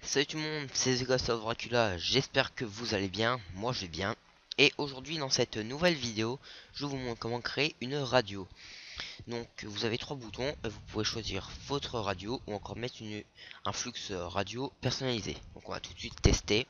Salut tout le monde, c'est The Ghost of Dracula, j'espère que vous allez bien, moi je vais bien. Et aujourd'hui dans cette nouvelle vidéo, je vous montre comment créer une radio. Donc vous avez trois boutons, et vous pouvez choisir votre radio ou encore mettre un flux radio personnalisé. Donc on va tout de suite tester.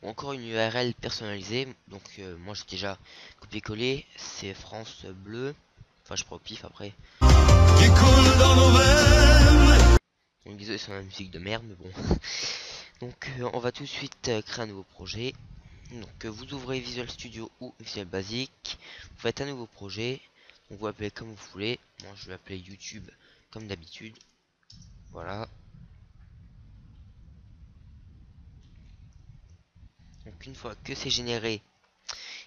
Ou encore une URL personnalisée, donc moi j'ai déjà copié-collé, c'est France Bleu, enfin je prends au pif après. Qui coule dans nos veines. Donc désolé sur la musique de merde mais bon. Donc on va tout de suite créer un nouveau projet. Donc vous ouvrez Visual Studio ou Visual Basic, vous faites un nouveau projet, donc vous l'appelez comme vous voulez. Moi je vais l'appeler YouTube comme d'habitude. Voilà. Donc une fois que c'est généré,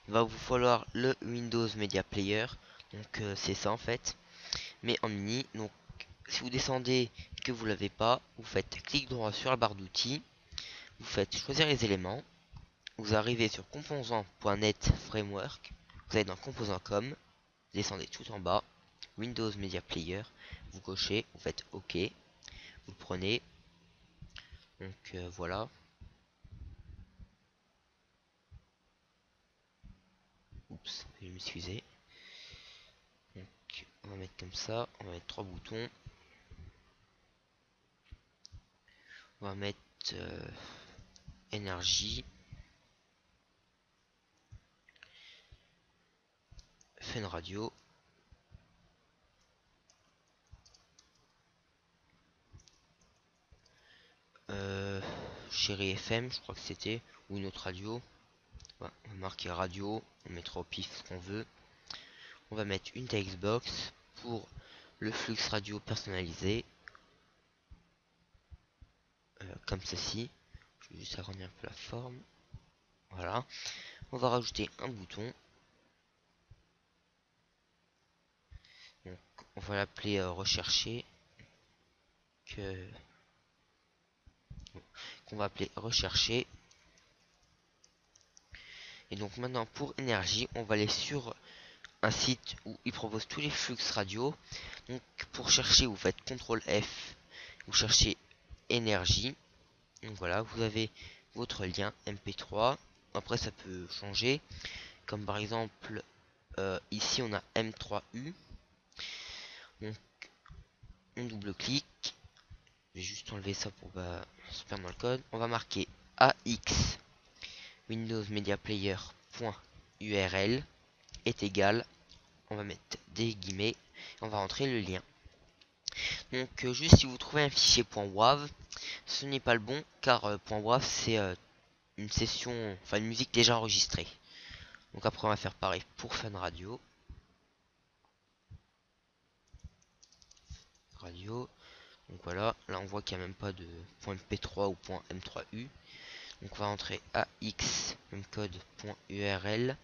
il va vous falloir le Windows Media Player. Donc c'est ça en fait, mais en mini. Donc si vous descendez et que vous l'avez pas, vous faites clic droit sur la barre d'outils, vous faites choisir les éléments, vous arrivez sur composant.net framework, vous allez dans composant.com, descendez tout en bas, Windows Media Player, vous cochez, vous faites OK, vous le prenez, donc voilà. Oups, je m'excuser. Donc on va mettre comme ça, on va mettre trois boutons, on va mettre énergie, Fun Radio, Chérie FM, je crois que c'était, ou une autre radio. Voilà, on va marquer radio, on mettra au pif ce qu'on veut. On va mettre une textbox pour le flux radio personnalisé, comme ceci. Je vais juste agrandir un peu la forme. Voilà. On va rajouter un bouton. Donc, on va l'appeler rechercher. Qu'on va appeler rechercher. Et donc maintenant pour énergie, on va aller sur un site où il propose tous les flux radio. Donc pour chercher, vous faites CTRL F, vous cherchez énergie. Donc voilà, vous avez votre lien MP3. Après ça peut changer, comme par exemple ici on a M3U. Donc on double-clique. Je vais juste enlever ça pour pas se perdre dans le code. On va marquer AX Windows Media Player.url est égal. On va mettre des guillemets. On va rentrer le lien. Donc juste si vous trouvez un fichier .wav, ce n'est pas le bon car .wav c'est une session, enfin une musique déjà enregistrée. Donc après on va faire pareil pour Fun Radio. Donc voilà, là on voit qu'il n'y a même pas de .mp3 ou .m3u. Donc on va entrer ax, même code .url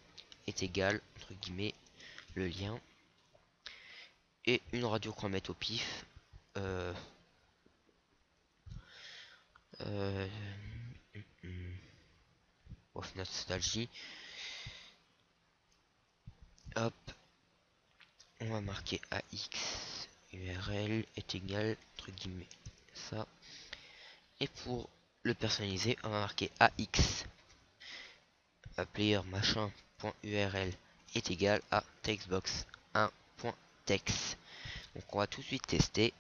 est égal, entre guillemets, le lien. Et une radio qu'on va mettre au pif. Of nostalgie. Hop, on va marquer ax url est égal entre guillemets ça. Et pour le personnaliser, on va marquer ax player machin.url est égal à textbox 1.text. Donc on va tout de suite tester.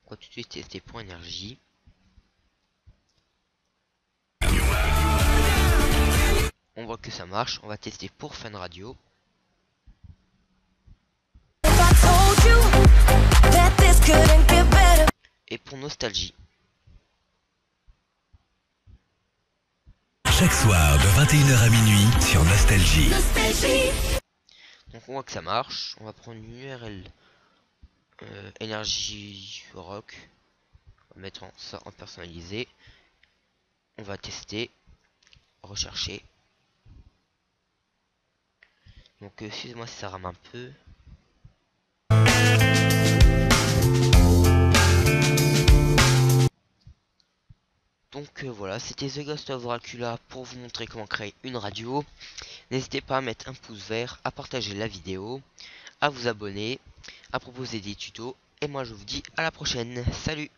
On va tout de suite tester pour énergie. On voit que ça marche. On va tester pour Fun Radio. Et pour Nostalgie. Chaque soir de 21h à minuit sur Nostalgie. Donc on voit que ça marche. On va prendre une URL énergie rock. On va mettre ça en personnalisé. On va tester. Rechercher. Donc excusez-moi si ça rame un peu. Donc voilà, c'était The Ghost of Dracula pour vous montrer comment créer une radio. N'hésitez pas à mettre un pouce vert, à partager la vidéo, à vous abonner, à proposer des tutos. Et moi je vous dis à la prochaine. Salut!